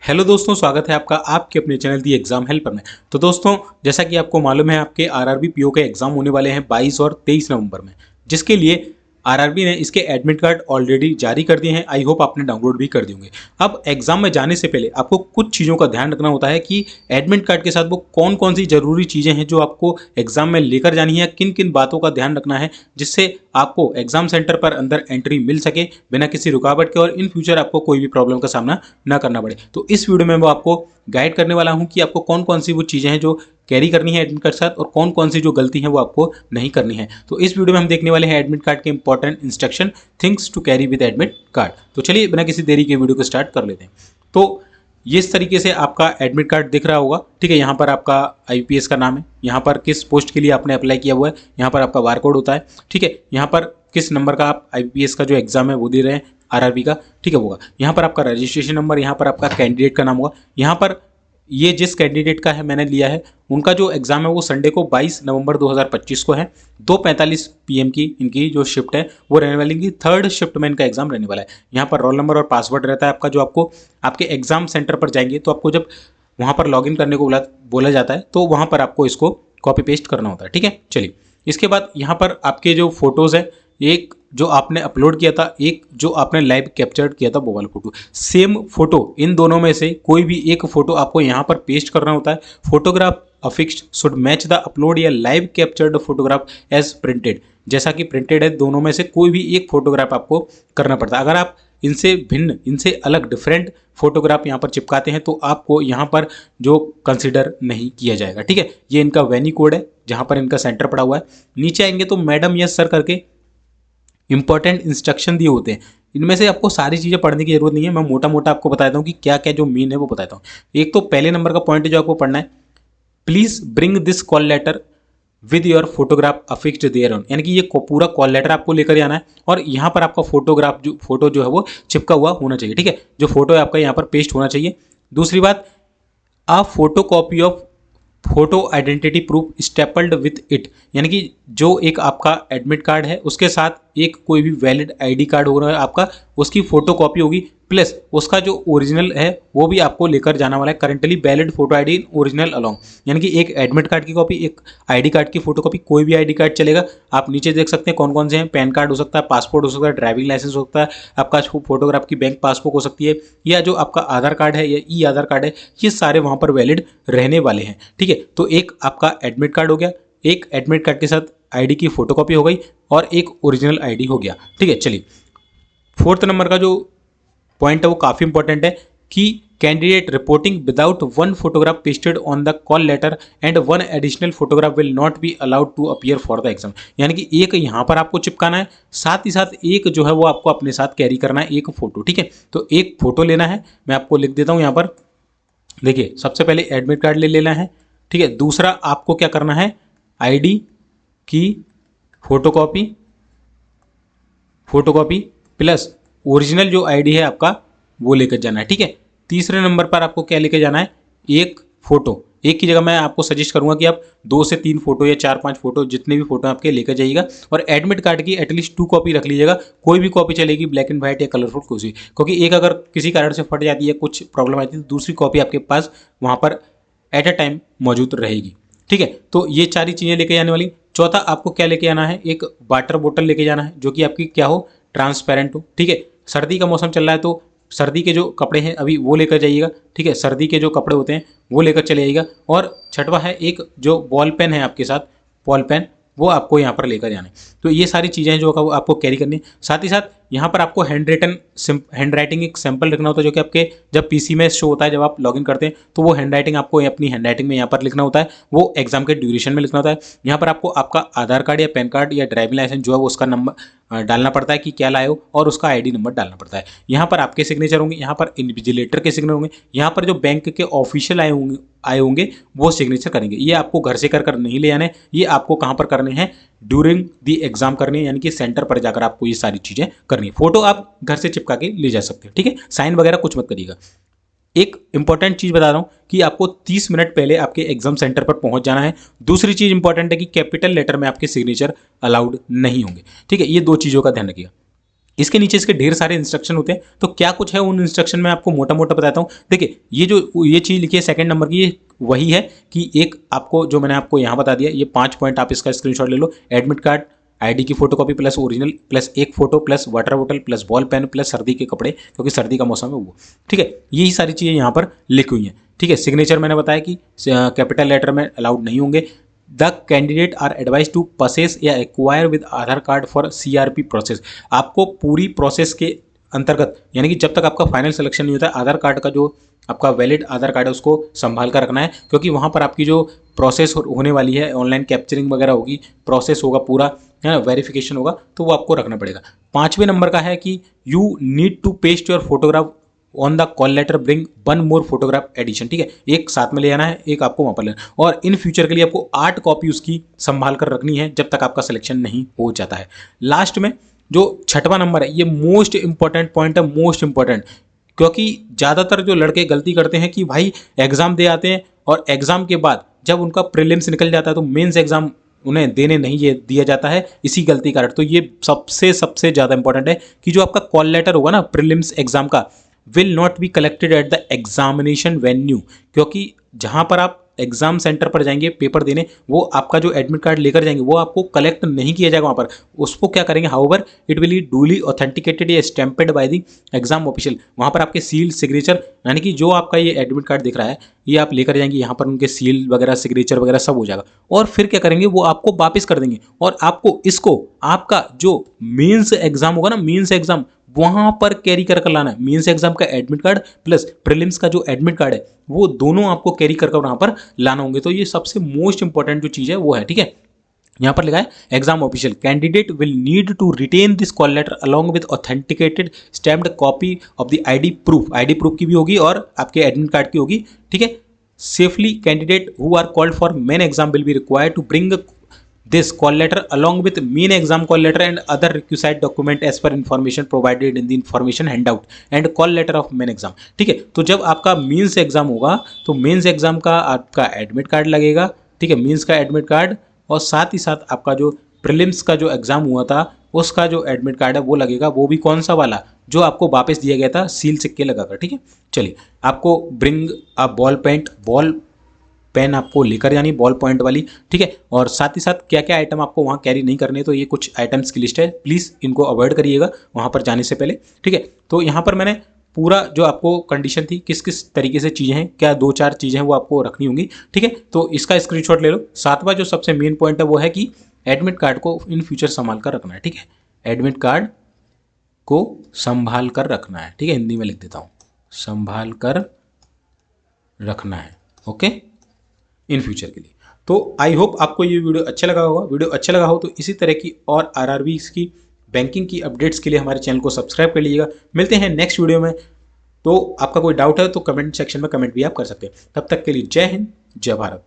Hello दोस्तों, स्वागत है आपका आपके अपने चैनल दी एग्जाम हेल्पर में। तो दोस्तों, जैसा कि आपको मालूम है, आपके आरआरबी पीओ के एग्जाम होने वाले हैं 22 और 23 नवंबर में, जिसके लिए आरआरबी ने इसके एडमिट कार्ड ऑलरेडी जारी कर दिए हैं। आई होप आपने डाउनलोड भी कर दिए होंगे। अब एग्जाम में जाने से पहले आपको कुछ चीज़ों का ध्यान रखना होता है कि एडमिट कार्ड के साथ वो कौन कौन सी जरूरी चीज़ें हैं जो आपको एग्जाम में लेकर जानी है, किन किन बातों का ध्यान रखना है जिससे आपको एग्जाम सेंटर पर अंदर एंट्री मिल सके बिना किसी रुकावट के और इन फ्यूचर आपको कोई भी प्रॉब्लम का सामना ना करना पड़े। तो इस वीडियो में मैं आपको गाइड करने वाला हूं कि आपको कौन कौन सी वो चीज़ें हैं जो कैरी करनी है एडमिट कार्ड के साथ और कौन कौन सी जो गलती है वो आपको नहीं करनी है। तो इस वीडियो में हम देखने वाले हैं एडमिट कार्ड के important instruction, things to carry with admit card. तो चलिए बिना किसी देरी के वीडियो को स्टार्ट कर लेते हैं। तो ये इस तरीके से आपका एडमिट कार्ड दिख रहा होगा। ठीक है, यहाँ पर आपका आईपीएस का नाम है, यहाँ पर किस पोस्ट के लिए आपने अप्लाई किया हुआ है, यहाँ पर आपका बारकोड होता है। ठीक है, यहाँ पर किस नंबर का आप आईपीएस का जो एग्जाम है वो दे रहे हैं आरआरबी का। ठीक है, होगा यहाँ पर आपका रजिस्ट्रेशन नंबर, यहाँ पर आपका कैंडिडेट का नाम होगा। यहाँ पर ये जिस कैंडिडेट का है मैंने लिया है उनका जो एग्ज़ाम है वो संडे को 22 नवंबर 2025 को है। 2:45 PM की इनकी जो शिफ्ट है वो रहने वाली, इनकी थर्ड शिफ्ट में इनका एग्जाम रहने वाला है। यहाँ पर रोल नंबर और पासवर्ड रहता है आपका, जो आपको आपके एग्जाम सेंटर पर जाएंगे तो आपको जब वहाँ पर लॉगिन करने को बोला जाता है तो वहाँ पर आपको इसको कॉपी पेस्ट करना होता है। ठीक है, चलिए इसके बाद यहाँ पर आपके जो फोटोज़ है, एक जो आपने अपलोड किया था, एक जो आपने लाइव कैप्चर किया था वो वाला फोटो, सेम फोटो, इन दोनों में से कोई भी एक फोटो आपको यहाँ पर पेस्ट करना होता है। Photograph affixed should match the upload या live captured photograph as printed, जैसा कि प्रिंटेड है दोनों में से कोई भी एक फोटोग्राफ आपको करना पड़ता है। अगर आप इनसे भिन्न, इनसे अलग डिफरेंट फोटोग्राफ यहाँ पर चिपकाते हैं तो आपको यहाँ पर जो कंसिडर नहीं किया जाएगा। ठीक है, ये इनका वेन्यू कोड है जहाँ पर इनका सेंटर पड़ा हुआ है। नीचे आएंगे तो मैडम या सर करके इंपॉर्टेंट इंस्ट्रक्शन दिए होते हैं। इनमें से आपको सारी चीज़ें पढ़ने की जरूरत नहीं है, मैं मोटा मोटा आपको बताता हूँ कि क्या क्या जो मीन है वो बताता हूँ। एक तो पहले नंबर का पॉइंट है जो आपको पढ़ना है, please bring this call letter with your photograph affixed there on, यानी कि ये पूरा कॉल लेटर आपको लेकर जाना है और यहाँ पर आपका फोटोग्राफ जो फोटो जो है वो चिपका हुआ होना चाहिए। ठीक है, जो फोटो है आपका यहाँ पर पेस्ट होना चाहिए। दूसरी बात, a photo copy of photo identity proof stapled with it, यानी कि जो एक आपका एडमिट कार्ड है उसके साथ एक कोई भी वैलिड आईडी कार्ड हो रहा है आपका, उसकी फोटो कॉपी होगी, प्लस उसका जो ओरिजिनल है वो भी आपको लेकर जाना वाला है। Currently valid photo ID original along, यानी कि एक एडमिट कार्ड की कॉपी, एक आईडी कार्ड की फोटो कॉपी, कोई भी आईडी कार्ड चलेगा। आप नीचे देख सकते हैं कौन कौन से हैं, पैन कार्ड हो सकता है, पासपोर्ट हो सकता है, ड्राइविंग लाइसेंस हो सकता है, आपका फोटोग्राफ की बैंक पासबुक हो सकती है, या जो आपका आधार कार्ड है या ई आधार कार्ड है, ये सारे वहाँ पर वैलिड रहने वाले हैं। ठीक है, तो एक आपका एडमिट कार्ड हो गया, एक एडमिट कार्ड के साथ आईडी की फोटोकॉपी हो गई और एक ओरिजिनल आईडी हो गया। ठीक है, चलिए फोर्थ नंबर का जो पॉइंट है वो काफ़ी इंपॉर्टेंट है कि candidate reporting without one photograph pasted on the call letter and one additional photograph will not be allowed to appear for the exam, यानी कि एक यहाँ पर आपको चिपकाना है, साथ ही साथ एक जो है वो आपको अपने साथ कैरी करना है, एक फोटो। ठीक है, तो एक फोटो लेना है, मैं आपको लिख देता हूँ यहाँ पर। देखिए, सबसे पहले एडमिट कार्ड ले लेना है। ठीक है, दूसरा आपको क्या करना है, आईडी की फोटोकॉपी प्लस ओरिजिनल जो आईडी है आपका वो लेकर जाना है। ठीक है, तीसरे नंबर पर आपको क्या लेकर जाना है, एक फोटो। एक की जगह मैं आपको सजेस्ट करूंगा कि आप 2 से 3 फोटो या 4-5 फोटो, जितने भी फोटो आपके लेकर जाइएगा, और एडमिट कार्ड की एटलीस्ट 2 कॉपी रख लीजिएगा। कोई भी कॉपी चलेगी, ब्लैक एंड व्हाइट या कलरफुल कुछ भी, क्योंकि एक अगर किसी कारण से फट जाती है, कुछ प्रॉब्लम आती है, तो दूसरी कॉपी आपके पास वहाँ पर एट अ टाइम मौजूद रहेगी। ठीक है, तो ये सारी चीज़ें लेके जाने वाली। चौथा, आपको क्या लेके आना है, एक वाटर बोतल लेके जाना है जो कि आपकी क्या हो, ट्रांसपेरेंट हो। ठीक है, सर्दी का मौसम चल रहा है तो सर्दी के जो कपड़े हैं अभी वो लेकर जाइएगा। ठीक है, सर्दी के जो कपड़े होते हैं वो लेकर चले जाइएगा। और छठवा है, एक जो बॉल पेन है आपके साथ, बॉल पेन, वो आपको यहाँ पर लेकर जाना है। तो ये सारी चीज़ें हैं जो आपको कैरी करनी है। साथ ही साथ यहाँ पर आपको हैंड राइटिंग एक सैंपल लिखना होता है, जो कि आपके जब पीसी में शो होता है, जब आप लॉगिन करते हैं तो वो हैंड राइटिंग आपको अपनी हैंड राइटिंग में यहाँ पर लिखना होता है, वो एग्जाम के ड्यूरेशन में लिखना होता है। यहाँ पर आपको आपका आधार कार्ड या पैन कार्ड या ड्राइविंग लाइसेंस जो है वो उसका नंबर डालना पड़ता है कि क्या लाए हो, और उसका आईडी नंबर डालना पड़ता है। यहाँ पर आपके सिग्नेचर होंगे, यहाँ पर इन्विजिलेटर के सिग्नेचर होंगे, यहाँ पर जो बैंक के ऑफिशियल आए होंगे वो सिग्नेचर करेंगे। ये आपको घर से कर नहीं ले आने, ये आपको कहाँ पर करने हैं, ड्यूरिंग दी एग्जाम करनी है, यानी कि सेंटर पर जाकर आपको ये सारी चीजें करनी है। फोटो आप घर से चिपका के ले जा सकते हैं। ठीक है, साइन वगैरह कुछ मत करिएगा। एक इंपॉर्टेंट चीज बता रहा हूं कि आपको 30 मिनट पहले आपके एग्जाम सेंटर पर पहुंच जाना है। दूसरी चीज इंपॉर्टेंट है कि कैपिटल लेटर में आपके सिग्नेचर अलाउड नहीं होंगे। ठीक है, ये 2 चीजों का ध्यान रखिएगा। इसके नीचे इसके ढेर सारे इंस्ट्रक्शन होते हैं, तो क्या कुछ है उन इंस्ट्रक्शन में आपको मोटा मोटा बताता हूँ। देखिए ये चीज़ लिखी है सेकंड नंबर की, ये वही है कि एक आपको जो मैंने आपको यहाँ बता दिया, ये 5 पॉइंट आप इसका स्क्रीनशॉट ले लो। एडमिट कार्ड, आईडी की फोटोकॉपी प्लस ओरिजिनल प्लस एक फोटो प्लस वाटर बोतल प्लस बॉल पेन प्लस सर्दी के कपड़े, क्योंकि सर्दी का मौसम है वो, ठीक है। यही सारी चीज़ें यहाँ पर लिखी हुई हैं, ठीक है। सिग्नेचर मैंने बताया कि कैपिटल लेटर में अलाउड नहीं होंगे। The candidate are advise to possess या acquire with Aadhaar card for CRP process. आपको पूरी प्रोसेस के अंतर्गत, यानी कि जब तक आपका फाइनल सिलेक्शन नहीं होता है, आधार कार्ड का जो आपका वैलिड आधार कार्ड है उसको संभाल कर रखना है, क्योंकि वहाँ पर आपकी जो प्रोसेस होने वाली है, ऑनलाइन कैप्चरिंग वगैरह होगी, प्रोसेस होगा पूरा, है ना, वेरिफिकेशन होगा, तो वो आपको रखना पड़ेगा। 5वें नंबर का है कि you need to paste your photograph on the call letter, bring 1 more photograph addition, ठीक है। एक साथ में ले आना है, एक आपको वहाँ पर लेना, और इन फ्यूचर के लिए आपको 8 कॉपी उसकी संभाल कर रखनी है जब तक आपका सिलेक्शन नहीं हो जाता है। लास्ट में जो 6वां नंबर है, ये मोस्ट इंपॉर्टेंट पॉइंट है, मोस्ट इंपॉर्टेंट, क्योंकि ज़्यादातर जो लड़के गलती करते हैं कि भाई एग्ज़ाम दे आते हैं और एग्ज़ाम के बाद जब उनका प्रीलिम्स निकल जाता है तो मेंस एग्ज़ाम उन्हें देने नहीं दिया जाता है, इसी गलती कारण। तो ये सबसे ज़्यादा इंपॉर्टेंट है कि जो आपका कॉल लेटर होगा ना प्रीलिम्स एग्ज़ाम का, will not be collected at the examination venue, क्योंकि जहाँ पर आप एग्जाम सेंटर पर जाएंगे पेपर देने, वो आपका जो एडमिट कार्ड लेकर जाएंगे वो आपको कलेक्ट नहीं किया जाएगा वहाँ पर, उसको क्या करेंगे, however it will be duly authenticated या stamped by the exam official. वहाँ पर आपके सील सिग्नेचर, यानी कि जो आपका ये एडमिट कार्ड दिख रहा है ये आप लेकर जाएंगे, यहाँ पर उनके सील वगैरह सिग्नेचर वगैरह सब हो जाएगा, और फिर क्या करेंगे वो आपको वापस कर देंगे, और आपको इसको आपका जो मेंस एग्जाम होगा ना, मेंस एग्जाम, वहां पर कैरी कर लाना है। मेंस एग्जाम का एडमिट कार्ड प्लस प्रीलिम्स का जो एडमिट कार्ड है वो दोनों आपको कैरी कर वहां पर लाना होंगे। तो ये सबसे मोस्ट इंपॉर्टेंट जो चीज़ है वो है, ठीक है। यहाँ पर लिखा है exam official candidate will need to retain this call letter along with authenticated stamped copy of the ID proof की भी होगी और आपके एडमिट कार्ड की होगी, ठीक है। Safely candidate who are called for main exam will be required to bring this call letter along with main exam call letter and other requisite document as per information provided in the information handout and call letter of main exam, ठीक है। तो जब आपका mains exam होगा तो mains exam का आपका admit card लगेगा, ठीक है, मेंस का एडमिट कार्ड, और साथ ही साथ आपका जो प्रीलिम्स का जो एग्जाम हुआ था उसका जो एडमिट कार्ड है वो लगेगा, वो भी कौन सा वाला जो आपको वापस दिया गया था सील सिक्के लगाकर, ठीक है। चलिए, आपको ब्रिंग अ बॉल पेन आपको लेकर जानी, बॉल पॉइंट वाली, ठीक है। और साथ ही साथ क्या क्या आइटम आपको वहाँ कैरी नहीं करने, तो ये कुछ आइटम्स की लिस्ट है, प्लीज़ इनको अवॉइड करिएगा वहाँ पर जाने से पहले, ठीक है। तो यहाँ पर मैंने पूरा जो आपको कंडीशन थी किस किस तरीके से चीज़ें हैं, क्या 2-4 चीज़ें हैं वो आपको रखनी होंगी, ठीक है। तो इसका स्क्रीनशॉट ले लो। 7वां जो सबसे मेन पॉइंट है वो है कि एडमिट कार्ड को इन फ्यूचर संभाल कर रखना है, ठीक है। एडमिट कार्ड को संभाल कर रखना है, ठीक है, हिंदी में लिख देता हूँ, संभाल कर रखना है, ओके, इन फ्यूचर के लिए। तो आई होप आपको ये वीडियो अच्छा लगा होगा। वीडियो अच्छा लगा हो तो इसी तरह की और RRBs की बैंकिंग की अपडेट्स के लिए हमारे चैनल को सब्सक्राइब कर लीजिएगा। मिलते हैं नेक्स्ट वीडियो में। तो आपका कोई डाउट है तो कमेंट सेक्शन में कमेंट भी आप कर सकते हैं। तब तक के लिए जय हिंद, जय भारत।